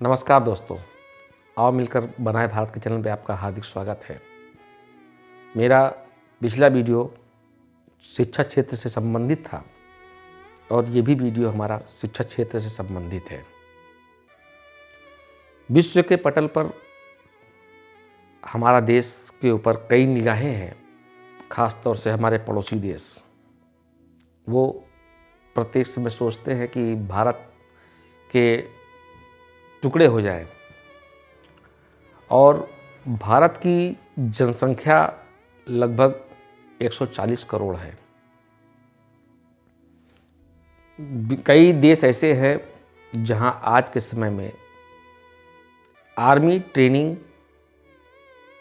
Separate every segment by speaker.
Speaker 1: नमस्कार दोस्तों, आओ मिलकर बनाए भारत के चैनल पे आपका हार्दिक स्वागत है। मेरा पिछला वीडियो शिक्षा क्षेत्र से संबंधित था और ये भी वीडियो हमारा शिक्षा क्षेत्र से संबंधित है। विश्व के पटल पर हमारा देश के ऊपर कई निगाहें हैं, ख़ास तौर से हमारे पड़ोसी देश। वो प्रत्येक समय सोचते हैं कि भारत के टुकड़े हो जाए और भारत की जनसंख्या लगभग 140 करोड़ है। कई देश ऐसे हैं जहां आज के समय में आर्मी ट्रेनिंग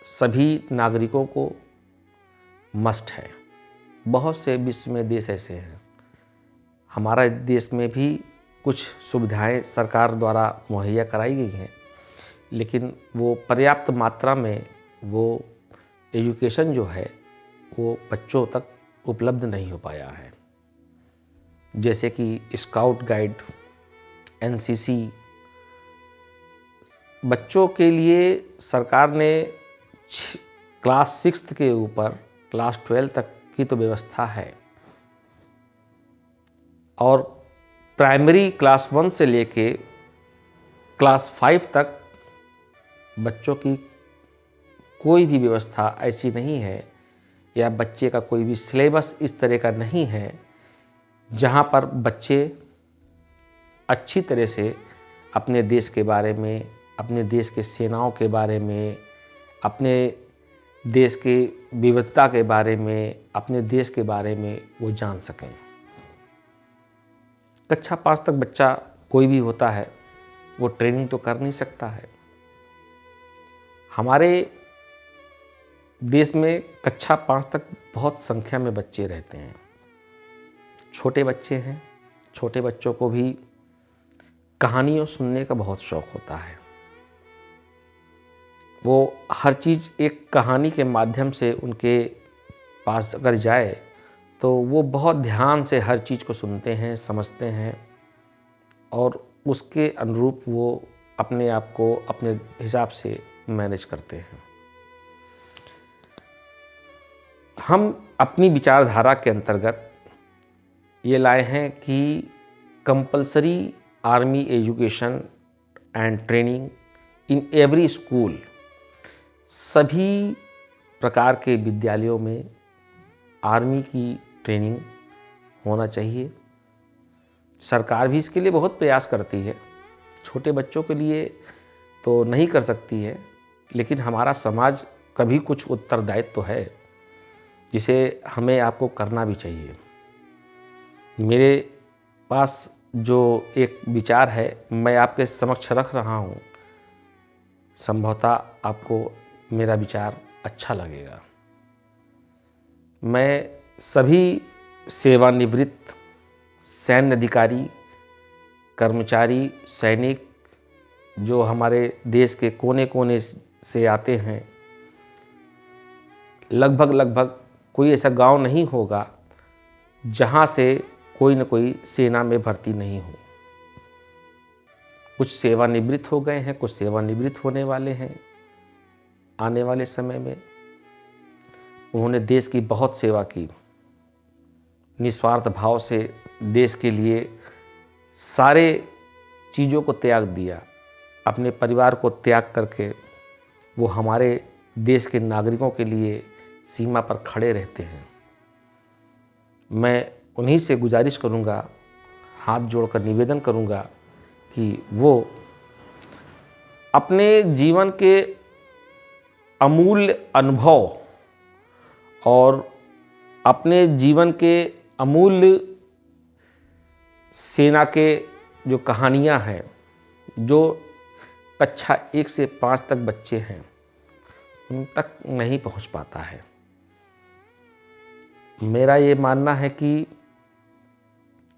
Speaker 1: सभी नागरिकों को मस्ट है। बहुत से विश्व में देश ऐसे हैं। हमारा देश में भी कुछ सुविधाएं सरकार द्वारा मुहैया कराई गई हैं, लेकिन वो पर्याप्त मात्रा में वो एजुकेशन जो है वो बच्चों तक उपलब्ध नहीं हो पाया है। जैसे कि स्काउट गाइड, एनसीसी, बच्चों के लिए सरकार ने क्लास 6 के ऊपर क्लास 12 तक की तो व्यवस्था है और प्राइमरी क्लास 1 से लेके क्लास 5 तक बच्चों की कोई भी व्यवस्था ऐसी नहीं है या बच्चे का कोई भी सिलेबस इस तरह का नहीं है जहाँ पर बच्चे अच्छी तरह से अपने देश के बारे में, अपने देश के सेनाओं के बारे में, अपने देश के विविधता के बारे में, अपने देश के बारे में वो जान सकें। कक्षा 5 तक बच्चा कोई भी होता है, वो ट्रेनिंग तो कर नहीं सकता है। हमारे देश में कक्षा 5 तक बहुत संख्या में बच्चे रहते हैं। छोटे बच्चे हैं। छोटे बच्चों को भी कहानियों सुनने का बहुत शौक होता है। वो हर चीज़ एक कहानी के माध्यम से उनके पास अगर जाए तो वो बहुत ध्यान से हर चीज़ को सुनते हैं, समझते हैं और उसके अनुरूप वो अपने आप को अपने हिसाब से मैनेज करते हैं। हम अपनी विचारधारा के अंतर्गत ये लाए हैं कि compulsory army education and training in every school, सभी प्रकार के विद्यालयों में आर्मी की ट्रेनिंग होना चाहिए। सरकार भी इसके लिए बहुत प्रयास करती है। छोटे बच्चों के लिए तो नहीं कर सकती है, लेकिन हमारा समाज का भी कुछ उत्तरदायित्व तो है जिसे हमें आपको करना भी चाहिए। मेरे पास जो एक विचार है मैं आपके समक्ष रख रहा हूँ, संभवतः आपको मेरा विचार अच्छा लगेगा। मैं सभी सेवानिवृत्त सैन्य अधिकारी, कर्मचारी, सैनिक जो हमारे देश के कोने कोने से आते हैं, लगभग कोई ऐसा गांव नहीं होगा जहां से कोई न कोई सेना में भर्ती नहीं हो। कुछ सेवानिवृत्त हो गए हैं, कुछ सेवानिवृत्त होने वाले हैं। आने वाले समय में उन्होंने देश की बहुत सेवा की, निस्वार्थ भाव से देश के लिए सारे चीज़ों को त्याग दिया, अपने परिवार को त्याग करके वो हमारे देश के नागरिकों के लिए सीमा पर खड़े रहते हैं। मैं उन्हीं से गुजारिश करूंगा, हाथ जोड़कर निवेदन करूंगा कि वो अपने जीवन के अमूल्य अनुभव और अपने जीवन के अमूल्य सेना के जो कहानियां हैं, जो कक्षा 1 से 5 तक बच्चे हैं उन तक नहीं पहुंच पाता है। मेरा ये मानना है कि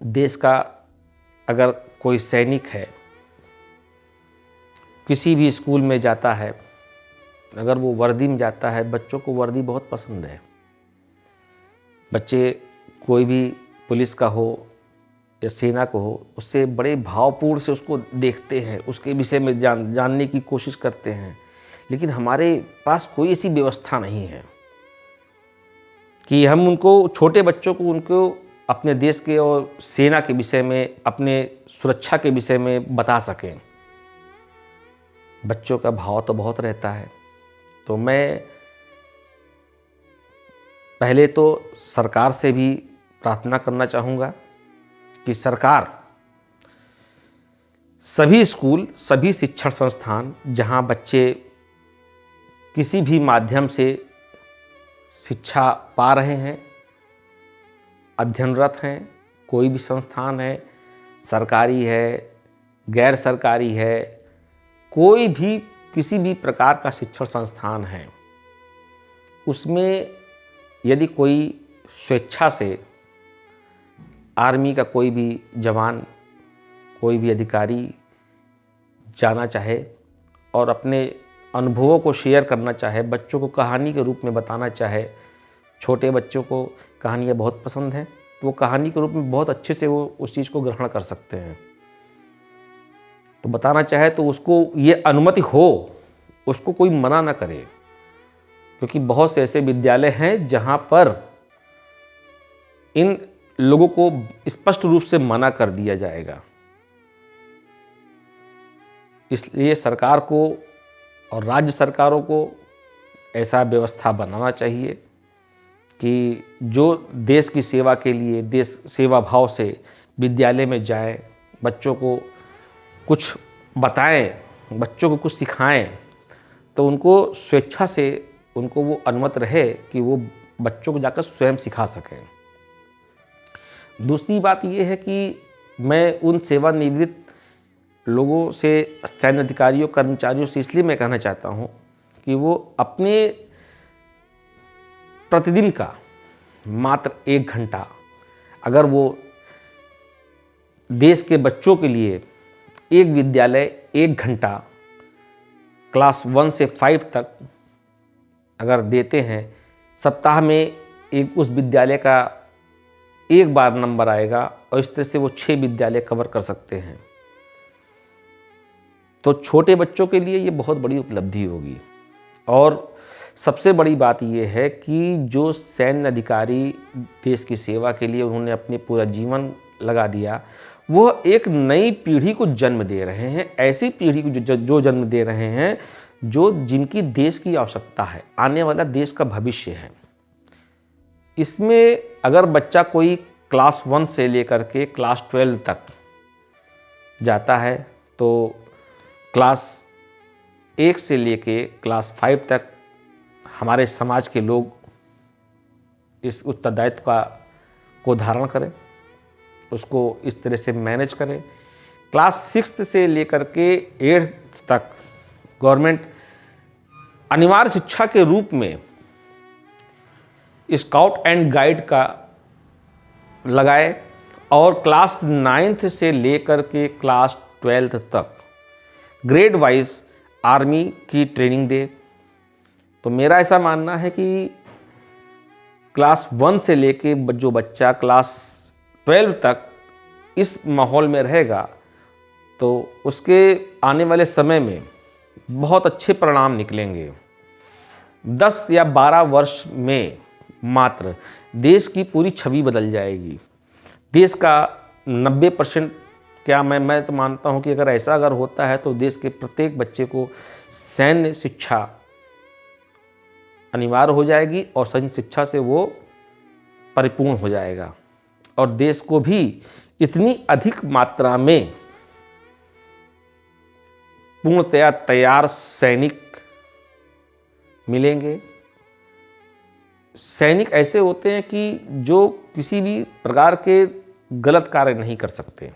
Speaker 1: देश का अगर कोई सैनिक है, किसी भी स्कूल में जाता है, अगर वो वर्दी में जाता है, बच्चों को वर्दी बहुत पसंद है। बच्चे कोई भी पुलिस का हो या सेना को हो, उससे बड़े भावपूर्ण से उसको देखते हैं, उसके विषय में जानने की कोशिश करते हैं। लेकिन हमारे पास कोई ऐसी व्यवस्था नहीं है कि हम उनको, छोटे बच्चों को, उनको अपने देश के और सेना के विषय में, अपने सुरक्षा के विषय में बता सकें। बच्चों का भाव तो बहुत रहता है। तो मैं पहले तो सरकार से भी प्रार्थना करना चाहूँगा कि सरकार सभी स्कूल, सभी शिक्षण संस्थान जहाँ बच्चे किसी भी माध्यम से शिक्षा पा रहे हैं, अध्ययनरत हैं, कोई भी संस्थान है, सरकारी है, गैर सरकारी है, कोई भी किसी भी प्रकार का शिक्षण संस्थान है, उसमें यदि कोई स्वेच्छा से आर्मी का कोई भी जवान, कोई भी अधिकारी जाना चाहे और अपने अनुभवों को शेयर करना चाहे, बच्चों को कहानी के रूप में बताना चाहे, छोटे बच्चों को कहानियाँ बहुत पसंद हैं, तो वो कहानी के रूप में बहुत अच्छे से वो उस चीज़ को ग्रहण कर सकते हैं। तो बताना चाहे तो उसको ये अनुमति हो, उसको कोई मना ना करे, क्योंकि बहुत से ऐसे विद्यालय हैं जहाँ पर इन लोगों को स्पष्ट रूप से मना कर दिया जाएगा। इसलिए सरकार को और राज्य सरकारों को ऐसा व्यवस्था बनाना चाहिए कि जो देश की सेवा के लिए, देश सेवा भाव से विद्यालय में जाएं, बच्चों को कुछ बताएं, बच्चों को कुछ सिखाएं, तो उनको स्वेच्छा से उनको वो अनुमति रहे कि वो बच्चों को जाकर स्वयं सिखा सकें। दूसरी बात ये है कि मैं उन सेवानिवृत्त लोगों से, सैन्य अधिकारियों, कर्मचारियों से इसलिए मैं कहना चाहता हूँ कि वो अपने प्रतिदिन का मात्र 1 घंटा अगर वो देश के बच्चों के लिए एक विद्यालय 1 घंटा क्लास 1 से 5 तक अगर देते हैं, सप्ताह में एक उस विद्यालय का एक बार नंबर आएगा और इस तरह से वो 6 विद्यालय कवर कर सकते हैं। तो छोटे बच्चों के लिए ये बहुत बड़ी उपलब्धि होगी। और सबसे बड़ी बात ये है कि जो सैन्य अधिकारी देश की सेवा के लिए उन्होंने अपने पूरा जीवन लगा दिया, वो एक नई पीढ़ी को जन्म दे रहे हैं, ऐसी पीढ़ी को जो जन्म दे रहे हैं जो जिनकी देश की आवश्यकता है, आने वाला देश का भविष्य है। इसमें अगर बच्चा कोई क्लास 1 से लेकर के क्लास 12 तक जाता है तो क्लास 1 से लेके क्लास 5 तक हमारे समाज के लोग इस उत्तरदायित्व को धारण करें, उसको इस तरह से मैनेज करें। क्लास 6 से लेकर के 8th तक गवर्नमेंट अनिवार्य शिक्षा के रूप में स्काउट एंड गाइड का लगाए और क्लास 9th से लेकर के क्लास 12th तक ग्रेड वाइज आर्मी की ट्रेनिंग दे। तो मेरा ऐसा मानना है कि क्लास 1 से लेके जो बच्चा क्लास 12 तक इस माहौल में रहेगा तो उसके आने वाले समय में बहुत अच्छे परिणाम निकलेंगे। 10 या 12 वर्ष में मात्र देश की पूरी छवि बदल जाएगी। देश का 90% क्या मैं तो मानता हूँ कि अगर होता है तो देश के प्रत्येक बच्चे को सैन्य शिक्षा अनिवार्य हो जाएगी और सैन्य शिक्षा से वो परिपूर्ण हो जाएगा और देश को भी इतनी अधिक मात्रा में पूर्णतया तैयार सैनिक मिलेंगे। सैनिक ऐसे होते हैं कि जो किसी भी प्रकार के गलत कार्य नहीं कर सकते,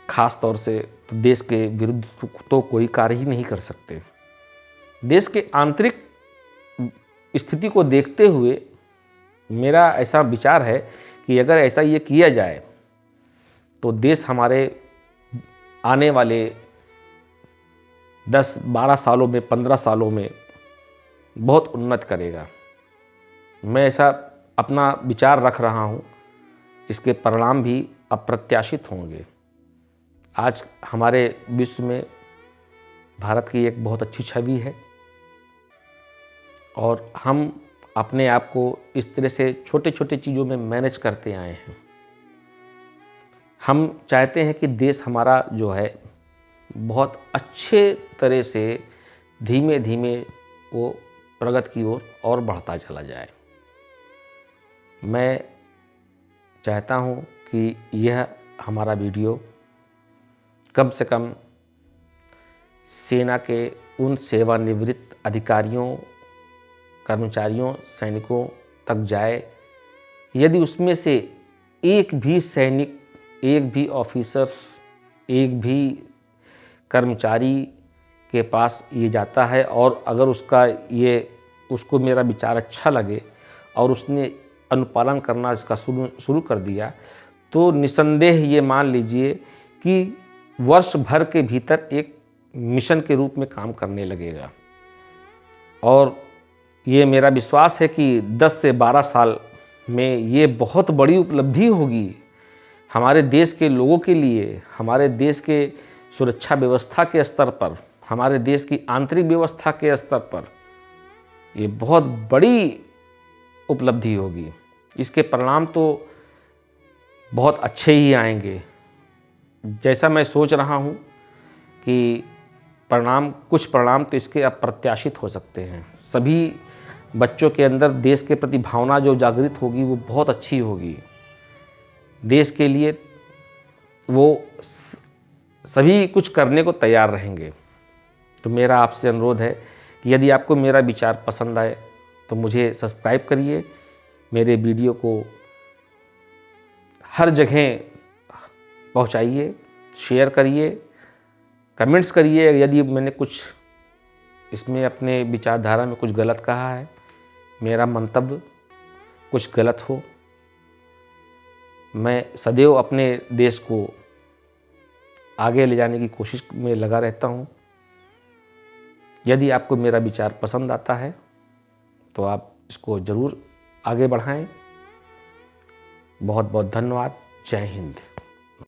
Speaker 1: खास तौर से तो देश के विरुद्ध तो कोई कार्य ही नहीं कर सकते। देश के आंतरिक स्थिति को देखते हुए मेरा ऐसा विचार है कि अगर ऐसा ये किया जाए तो देश हमारे आने वाले 10-12 सालों में, 15 सालों में बहुत उन्नत करेगा। मैं ऐसा अपना विचार रख रहा हूँ इसके परिणाम भी अप्रत्याशित होंगे। आज हमारे विश्व में भारत की एक बहुत अच्छी छवि है और हम अपने आप को इस तरह से छोटे छोटे चीज़ों में मैनेज करते आए हैं। हम चाहते हैं कि देश हमारा जो है बहुत अच्छे तरह से धीमे धीमे वो प्रगति की ओर और बढ़ता चला जाए। मैं चाहता हूँ कि यह हमारा वीडियो कम से कम सेना के उन सेवानिवृत्त अधिकारियों, कर्मचारियों, सैनिकों तक जाए। यदि उसमें से एक भी सैनिक, एक भी ऑफिसर्स, एक भी कर्मचारी के पास ये जाता है और अगर उसको मेरा विचार अच्छा लगे और उसने अनुपालन करना इसका शुरू कर दिया, तो निसंदेह ये मान लीजिए कि वर्ष भर के भीतर एक मिशन के रूप में काम करने लगेगा। और ये मेरा विश्वास है कि 10 से 12 साल में ये बहुत बड़ी उपलब्धि होगी हमारे देश के लोगों के लिए, हमारे देश के सुरक्षा व्यवस्था के स्तर पर, हमारे देश की आंतरिक व्यवस्था के स्तर पर ये बहुत बड़ी उपलब्धि होगी। इसके परिणाम तो बहुत अच्छे ही आएंगे। जैसा मैं सोच रहा हूँ कि कुछ परिणाम तो इसके अप्रत्याशित हो सकते हैं। सभी बच्चों के अंदर देश के प्रति भावना जो जागृत होगी वो बहुत अच्छी होगी। देश के लिए वो सभी कुछ करने को तैयार रहेंगे। तो मेरा आपसे अनुरोध है कि यदि आपको मेरा विचार पसंद आए तो मुझे सब्सक्राइब करिए, मेरे वीडियो को हर जगह पहुंचाइए, शेयर करिए, कमेंट्स करिए। यदि मैंने कुछ इसमें अपने विचारधारा में कुछ गलत कहा है, मेरा मंतव्य कुछ गलत हो, मैं सदैव अपने देश को आगे ले जाने की कोशिश में लगा रहता हूँ। यदि आपको मेरा विचार पसंद आता है तो आप इसको ज़रूर आगे बढ़ाएं। बहुत बहुत धन्यवाद। जय हिंद।